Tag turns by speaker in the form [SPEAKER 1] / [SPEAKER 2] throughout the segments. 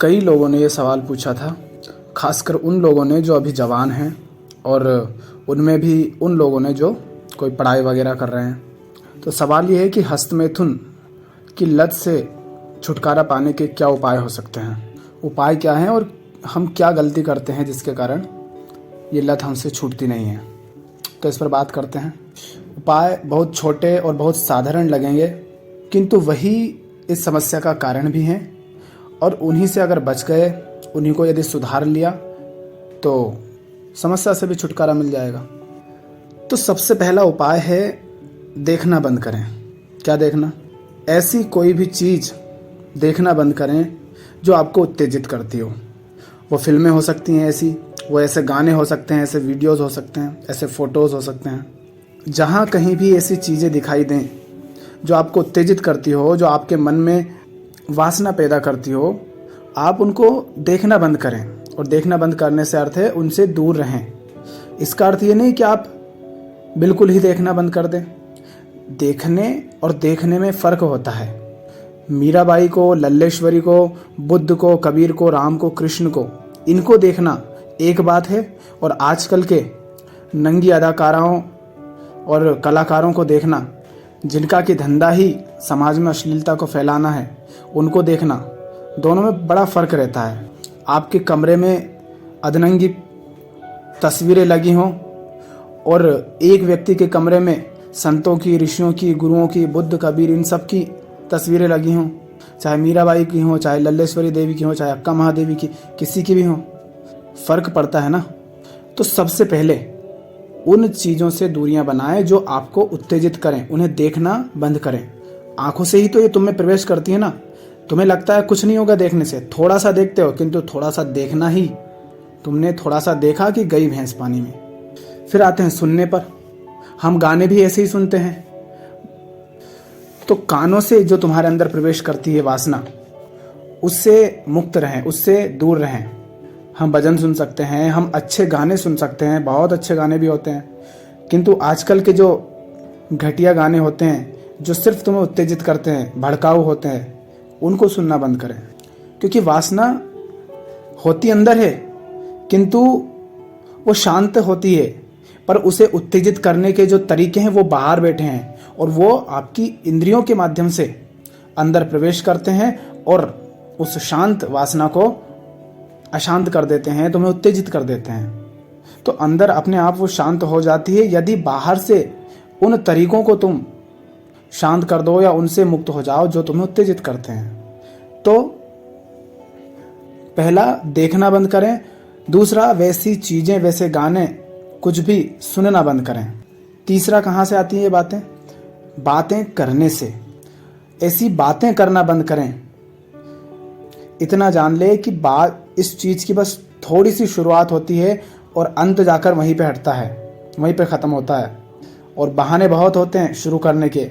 [SPEAKER 1] कई लोगों ने ये सवाल पूछा था, खासकर उन लोगों ने जो अभी जवान हैं और उनमें भी उन लोगों ने जो कोई पढ़ाई वगैरह कर रहे हैं। तो सवाल ये है कि हस्तमैथुन की लत से छुटकारा पाने के क्या उपाय हो सकते हैं, उपाय क्या हैं और हम क्या गलती करते हैं जिसके कारण ये लत हमसे छूटती नहीं है। तो इस पर बात करते हैं। उपाय बहुत छोटे और बहुत साधारण लगेंगे, किंतु वही इस समस्या का कारण भी हैं और उन्हीं से अगर बच गए, उन्हीं को यदि सुधार लिया तो समस्या से भी छुटकारा मिल जाएगा। तो सबसे पहला उपाय है देखना बंद करें। क्या देखना? ऐसी कोई भी चीज़ देखना बंद करें जो आपको उत्तेजित करती हो। वो फिल्में हो सकती हैं ऐसी, वो ऐसे गाने हो सकते हैं, ऐसे वीडियोस हो सकते हैं, ऐसे फ़ोटोज़ हो सकते हैं। जहाँ कहीं भी ऐसी चीज़ें दिखाई दें जो आपको उत्तेजित करती हो, जो आपके मन में वासना पैदा करती हो, आप उनको देखना बंद करें। और देखना बंद करने से अर्थ है उनसे दूर रहें। इसका अर्थ ये नहीं कि आप बिल्कुल ही देखना बंद कर दें। देखने और देखने में फ़र्क होता है। मीराबाई को, लल्लेश्वरी को, बुद्ध को, कबीर को, राम को, कृष्ण को, इनको देखना एक बात है, और आजकल के नंगी अदाकाराओं और कलाकारों को देखना, जिनका कि धंधा ही समाज में अश्लीलता को फैलाना है, उनको देखना, दोनों में बड़ा फ़र्क रहता है। आपके कमरे में अधनंगी तस्वीरें लगी हों और एक व्यक्ति के कमरे में संतों की, ऋषियों की, गुरुओं की, बुद्ध, कबीर, इन सब की तस्वीरें लगी हों, चाहे मीराबाई की हों, चाहे लल्लेश्वरी देवी की हों, चाहे अक्का महादेवी की, किसी की भी हों, फ़र्क पड़ता है ना। तो सबसे पहले उन चीज़ों से दूरियां बनाएं जो आपको उत्तेजित करें, उन्हें देखना बंद करें। आंखों से ही तो ये तुम में प्रवेश करती है ना। तुम्हें लगता है कुछ नहीं होगा देखने से, थोड़ा सा देखते हो, किंतु थोड़ा सा देखना ही, तुमने थोड़ा सा देखा कि गई भैंस पानी में। फिर आते हैं सुनने पर। हम गाने भी ऐसे ही सुनते हैं। तो कानों से जो तुम्हारे अंदर प्रवेश करती है वासना, उससे मुक्त रहें, उससे दूर रहें। हम भजन सुन सकते हैं, हम अच्छे गाने सुन सकते हैं, बहुत अच्छे गाने भी होते हैं, किंतु आजकल के जो घटिया गाने होते हैं जो सिर्फ तुम्हें उत्तेजित करते हैं, भड़काऊ होते हैं, उनको सुनना बंद करें। क्योंकि वासना होती अंदर है, किंतु वो शांत होती है, पर उसे उत्तेजित करने के जो तरीके हैं वो बाहर बैठे हैं, और वो आपकी इंद्रियों के माध्यम से अंदर प्रवेश करते हैं और उस शांत वासना को अशांत कर देते हैं, तुम्हें उत्तेजित कर देते हैं। तो अंदर अपने आप वो शांत हो जाती है यदि बाहर से उन तरीकों को तुम शांत कर दो या उनसे मुक्त हो जाओ जो तुम्हें उत्तेजित करते हैं। तो पहला देखना बंद करें। दूसरा, वैसी चीजें, वैसे गाने कुछ भी सुनना बंद करें। तीसरा, कहाँ से आती है ये बातें? बातें करने से। ऐसी बातें करना बंद करें। इतना जान ले कि बात, इस चीज की बस थोड़ी सी शुरुआत होती है और अंत जाकर वहीं पे हटता है, वहीं पे ख़त्म होता है, और बहाने बहुत होते हैं शुरू करने के।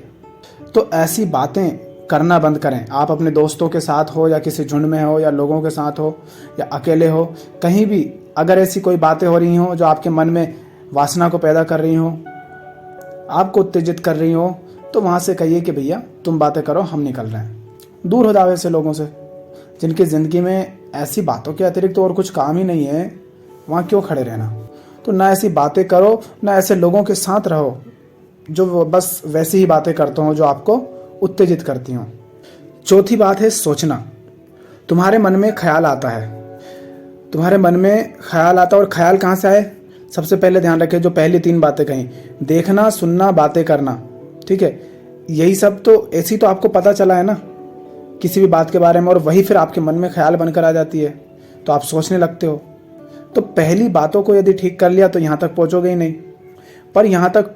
[SPEAKER 1] तो ऐसी बातें करना बंद करें। आप अपने दोस्तों के साथ हो या किसी झुंड में हो या लोगों के साथ हो या अकेले हो, कहीं भी अगर ऐसी कोई बातें हो रही हो जो आपके मन में वासना को पैदा कर रही हो, आपको उत्तेजित कर रही हो, तो वहाँ से कहिए कि भैया तुम बातें करो, हम निकल रहे हैं। दूर हो जाओ ऐसे लोगों से जिनकी ज़िंदगी में ऐसी बातों के अतिरिक्त तो और कुछ काम ही नहीं है, वहाँ क्यों खड़े रहना। तो ना ऐसी बातें करो, ना ऐसे लोगों के साथ रहो जो बस वैसी ही बातें करते हो जो आपको उत्तेजित करती हों। चौथी बात है सोचना। तुम्हारे मन में ख्याल आता है, तुम्हारे मन में ख्याल आता है, और ख्याल कहाँ से आए? सबसे पहले ध्यान रखें जो पहली तीन बातें कहीं, देखना, सुनना, बातें करना, ठीक है, यही सब तो ऐसी तो आपको पता चला है ना किसी भी बात के बारे में, और वही फिर आपके मन में ख्याल बनकर आ जाती है, तो आप सोचने लगते हो। तो पहली बातों को यदि ठीक कर लिया तो यहाँ तक पहुँचोगे ही नहीं। पर यहाँ तक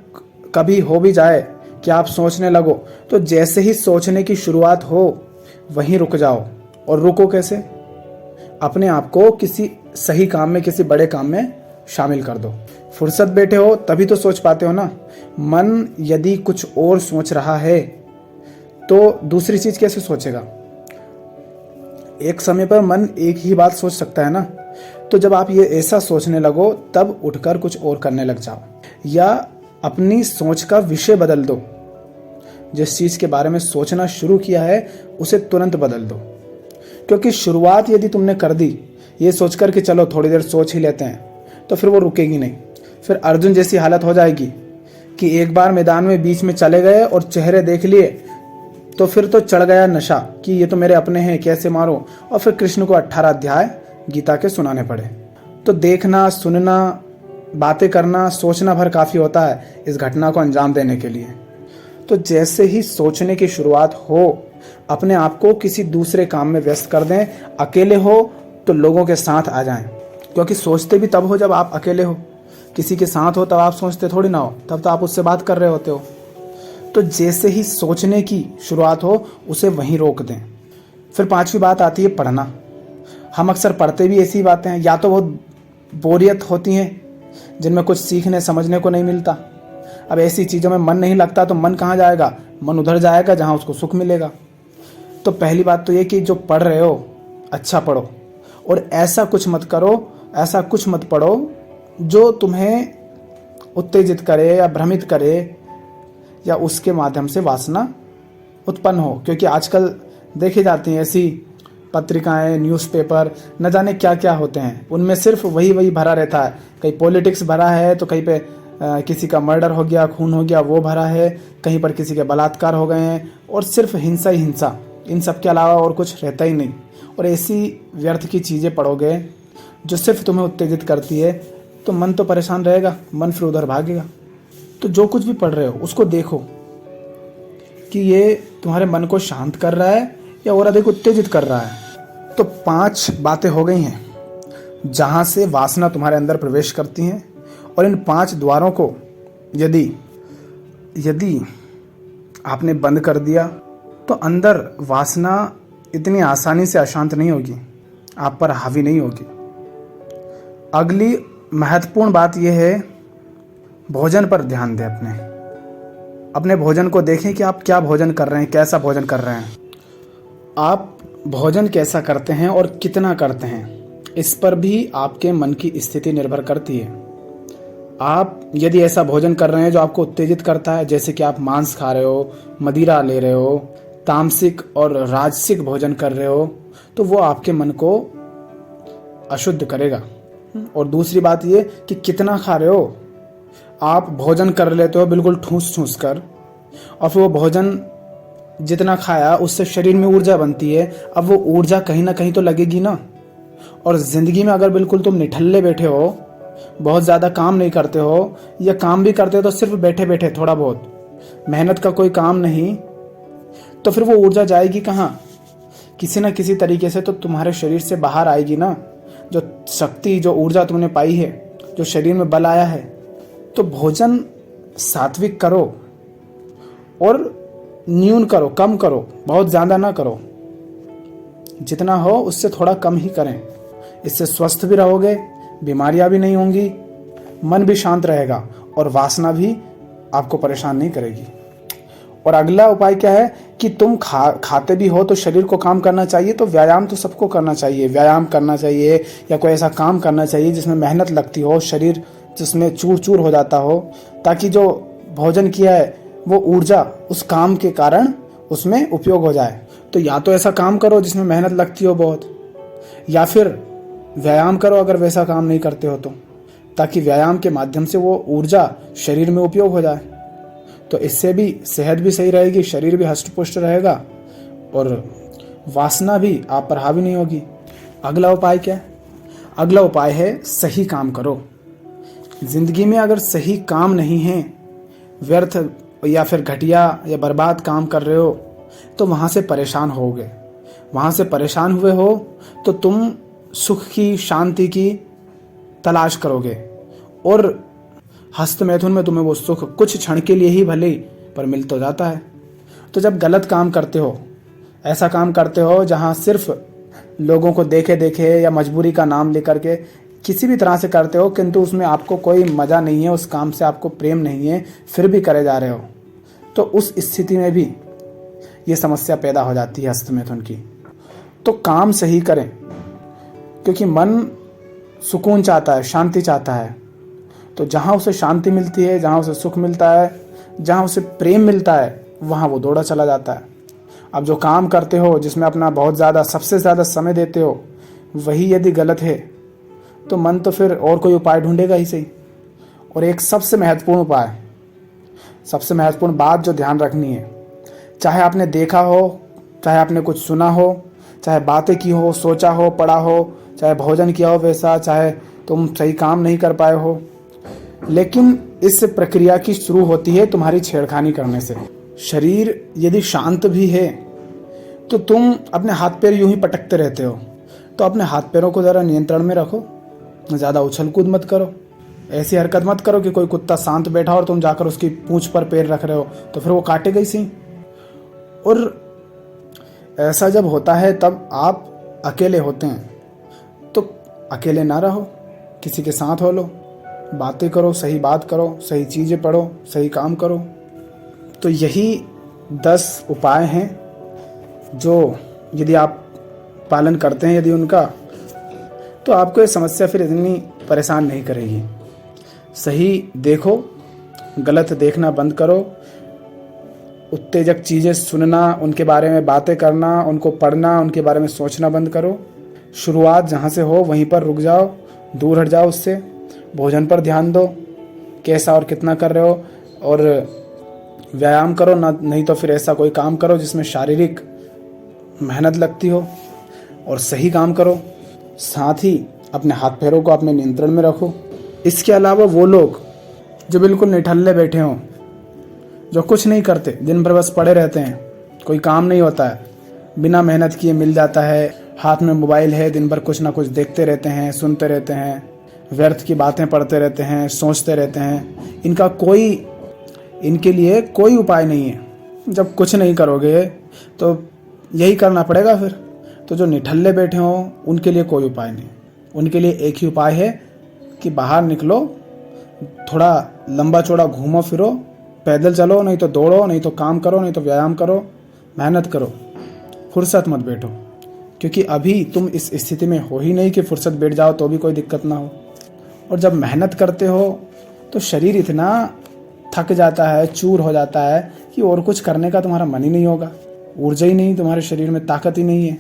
[SPEAKER 1] कभी हो भी जाए कि आप सोचने लगो, तो जैसे ही सोचने की शुरुआत हो वहीं रुक जाओ। और रुको कैसे? अपने आप को किसी सही काम में, किसी बड़े काम में शामिल कर दो। फुर्सत बैठे हो तभी तो सोच पाते हो ना। मन यदि कुछ और सोच रहा है तो दूसरी चीज कैसे सोचेगा? एक समय पर मन एक ही बात सोच सकता है ना। तो जब आप ये ऐसा सोचने लगो तब उठकर कुछ और करने लग जाओ, या अपनी सोच का विषय बदल दो। जिस चीज के बारे में सोचना शुरू किया है उसे तुरंत बदल दो, क्योंकि शुरुआत यदि तुमने कर दी ये सोचकर कि चलो थोड़ी देर सोच ही लेते हैं, तो फिर वो रुकेगी नहीं। फिर अर्जुन जैसी हालत हो जाएगी कि एक बार मैदान में बीच में चले गए और चेहरे देख लिए तो फिर तो चढ़ गया नशा कि ये तो मेरे अपने हैं, कैसे मारो, और फिर कृष्ण को 18 अध्याय गीता के सुनाने पड़े। तो देखना, सुनना, बातें करना, सोचना भर काफ़ी होता है इस घटना को अंजाम देने के लिए। तो जैसे ही सोचने की शुरुआत हो, अपने आप को किसी दूसरे काम में व्यस्त कर दें। अकेले हो तो लोगों के साथ आ जाएं, क्योंकि सोचते भी तब हो जब आप अकेले हो। किसी के साथ हो तब आप सोचते थोड़ी ना हो, तब तो आप उससे बात कर रहे होते हो। तो जैसे ही सोचने की शुरुआत हो उसे वहीं रोक दें। फिर 5वीं बात आती है पढ़ना। हम अक्सर पढ़ते भी ऐसी बातें हैं, या तो बहुत बोरियत होती हैं जिनमें कुछ सीखने समझने को नहीं मिलता। अब ऐसी चीज़ों में मन नहीं लगता तो मन कहाँ जाएगा? मन उधर जाएगा जहाँ उसको सुख मिलेगा। तो पहली बात तो ये कि जो पढ़ रहे हो अच्छा पढ़ो, और ऐसा कुछ मत करो, ऐसा कुछ मत पढ़ो जो तुम्हें उत्तेजित करे या भ्रमित करे या उसके माध्यम से वासना उत्पन्न हो। क्योंकि आजकल देखी जाती हैं ऐसी पत्रिकाएं, न्यूज़पेपर, न जाने क्या क्या होते हैं, उनमें सिर्फ वही भरा रहता है। कहीं पॉलिटिक्स भरा है तो कहीं पे किसी का मर्डर हो गया, खून हो गया, वो भरा है, कहीं पर किसी के बलात्कार हो गए हैं, और सिर्फ हिंसा ही हिंसा, इन सब के अलावा और कुछ रहता ही नहीं। और ऐसी व्यर्थ की चीज़ें पढ़ोगे जो सिर्फ तुम्हें उत्तेजित करती है तो मन तो परेशान रहेगा, मन फिर उधर भागेगा। तो जो कुछ भी पढ़ रहे हो उसको देखो कि ये तुम्हारे मन को शांत कर रहा है या और अधिक उत्तेजित कर रहा है। तो 5 बातें हो गई हैं जहाँ से वासना तुम्हारे अंदर प्रवेश करती हैं, और इन 5 द्वारों को यदि आपने बंद कर दिया तो अंदर वासना इतनी आसानी से अशांत नहीं होगी, आप पर हावी नहीं होगी। अगली महत्वपूर्ण बात यह है, भोजन पर ध्यान दें। अपने भोजन को देखें कि आप क्या भोजन कर रहे हैं, कैसा भोजन कर रहे हैं। आप भोजन कैसा करते हैं और कितना करते हैं, इस पर भी आपके मन की स्थिति निर्भर करती है। आप यदि ऐसा भोजन कर रहे हैं जो आपको उत्तेजित करता है, जैसे कि आप मांस खा रहे हो, मदिरा ले रहे हो, तामसिक और राजसिक भोजन कर रहे हो, तो वो आपके मन को अशुद्ध करेगा। और दूसरी बात ये कि कितना खा रहे हो। आप भोजन कर लेते हो बिल्कुल ठूस ठूस कर, और फिर वो भोजन जितना खाया उससे शरीर में ऊर्जा बनती है। अब वो ऊर्जा कहीं ना कहीं तो लगेगी ना। और ज़िंदगी में अगर बिल्कुल तुम निठल्ले बैठे हो, बहुत ज़्यादा काम नहीं करते हो, या काम भी करते हो तो सिर्फ बैठे बैठे थोड़ा बहुत, मेहनत का कोई काम नहीं, तो फिर वो ऊर्जा जाएगी कहाँ? किसी न किसी तरीके से तो तुम्हारे शरीर से बाहर आएगी ना। जो शक्ति, जो ऊर्जा तुमने पाई है, जो शरीर में बल आया है। तो भोजन सात्विक करो और न्यून करो, कम करो, बहुत ज़्यादा ना करो। जितना हो उससे थोड़ा कम ही करें। इससे स्वस्थ भी रहोगे, बीमारियां भी नहीं होंगी, मन भी शांत रहेगा और वासना भी आपको परेशान नहीं करेगी। और अगला उपाय क्या है कि तुम खाते भी हो तो शरीर को काम करना चाहिए। तो व्यायाम तो सबको करना चाहिए, व्यायाम करना चाहिए या कोई ऐसा काम करना चाहिए जिसमें मेहनत लगती हो, शरीर जिसमें चूर चूर हो जाता हो, ताकि जो भोजन किया है वो ऊर्जा उस काम के कारण उसमें उपयोग हो जाए। तो या तो ऐसा काम करो जिसमें मेहनत लगती हो बहुत, या फिर व्यायाम करो अगर वैसा काम नहीं करते हो तो, ताकि व्यायाम के माध्यम से वो ऊर्जा शरीर में उपयोग हो जाए। तो इससे भी सेहत भी सही रहेगी, शरीर भी हष्ट-पुष्ट रहेगा और वासना भी आप पर हावी नहीं होगी। अगला उपाय क्या है? अगला उपाय है सही काम करो। जिंदगी में अगर सही काम नहीं है, व्यर्थ या फिर घटिया या बर्बाद काम कर रहे हो, तो वहाँ से परेशान होगे। वहाँ से परेशान हुए हो तो तुम सुख की, शांति की तलाश करोगे, और हस्त मैथुन में तुम्हें वो सुख कुछ क्षण के लिए ही भले पर मिल तो जाता है। तो जब गलत काम करते हो, ऐसा काम करते हो जहाँ सिर्फ लोगों को देखे देखे या मजबूरी का नाम लेकर के किसी भी तरह से करते हो, किंतु उसमें आपको कोई मज़ा नहीं है, उस काम से आपको प्रेम नहीं है, फिर भी करे जा रहे हो, तो उस स्थिति में भी ये समस्या पैदा हो जाती है हस्त मैथुन की। तो काम सही करें, क्योंकि मन सुकून चाहता है, शांति चाहता है। तो जहाँ उसे शांति मिलती है, जहाँ उसे सुख मिलता है, जहाँ उसे प्रेम मिलता है, वहाँ वो दौड़ा चला जाता है। अब जो काम करते हो, जिसमें अपना बहुत ज़्यादा, सबसे ज़्यादा समय देते हो, वही यदि गलत है तो मन तो फिर और कोई उपाय ढूंढेगा ही सही। और एक सबसे महत्वपूर्ण उपाय, सबसे महत्वपूर्ण बात जो ध्यान रखनी है, चाहे आपने देखा हो, चाहे आपने कुछ सुना हो, चाहे बातें की हो, सोचा हो, पढ़ा हो, चाहे भोजन किया हो वैसा, चाहे तुम सही काम नहीं कर पाए हो, लेकिन इस प्रक्रिया की शुरू होती है तुम्हारी छेड़खानी करने से। शरीर यदि शांत भी है तो तुम अपने हाथ पैर यूं ही पटकते रहते हो, तो अपने हाथ पैरों को ज़रा नियंत्रण में रखो, ज़्यादा उछल कूद मत करो, ऐसी हरकत मत करो कि कोई कुत्ता शांत बैठा और तुम जाकर उसकी पूंछ पर पैर रख रहे हो, तो फिर वो काटेगा ही सही। और ऐसा जब होता है तब आप अकेले होते हैं, तो अकेले ना रहो, किसी के साथ हो लो, बातें करो, सही बात करो, सही चीज़ें पढ़ो, सही काम करो। तो यही 10 उपाय हैं जो यदि आप पालन करते हैं यदि उनका, तो आपको ये समस्या फिर इतनी परेशान नहीं करेगी। सही देखो, गलत देखना बंद करो, उत्तेजक चीज़ें सुनना, उनके बारे में बातें करना, उनको पढ़ना, उनके बारे में सोचना बंद करो। शुरुआत जहाँ से हो वहीं पर रुक जाओ, दूर हट जाओ उससे। भोजन पर ध्यान दो, कैसा और कितना कर रहे हो, और व्यायाम करो ना, नहीं तो फिर ऐसा कोई काम करो जिसमें शारीरिक मेहनत लगती हो, और सही काम करो। साथ ही अपने हाथ पैरों को अपने नियंत्रण में रखो। इसके अलावा वो लोग जो बिल्कुल निठल्ले बैठे हों, जो कुछ नहीं करते, दिन भर बस पड़े रहते हैं, कोई काम नहीं होता है, बिना मेहनत किए मिल जाता है, हाथ में मोबाइल है, दिन भर कुछ ना कुछ देखते रहते हैं, सुनते रहते हैं, व्यर्थ की बातें पढ़ते रहते हैं, सोचते रहते हैं, इनके लिए कोई उपाय नहीं है। जब कुछ नहीं करोगे तो यही करना पड़ेगा फिर। तो जो निठल्ले बैठे हों उनके लिए कोई उपाय नहीं, उनके लिए एक ही उपाय है कि बाहर निकलो, थोड़ा लंबा चौड़ा घूमो फिरो, पैदल चलो, नहीं तो दौड़ो, नहीं तो काम करो, नहीं तो व्यायाम करो, मेहनत करो, फुर्सत मत बैठो। क्योंकि अभी तुम इस स्थिति में हो ही नहीं कि फुर्सत बैठ जाओ तो भी कोई दिक्कत ना हो। और जब मेहनत करते हो तो शरीर इतना थक जाता है, चूर हो जाता है कि और कुछ करने का तुम्हारा मन ही नहीं होगा, ऊर्जा ही नहीं, तुम्हारे शरीर में ताकत ही नहीं है।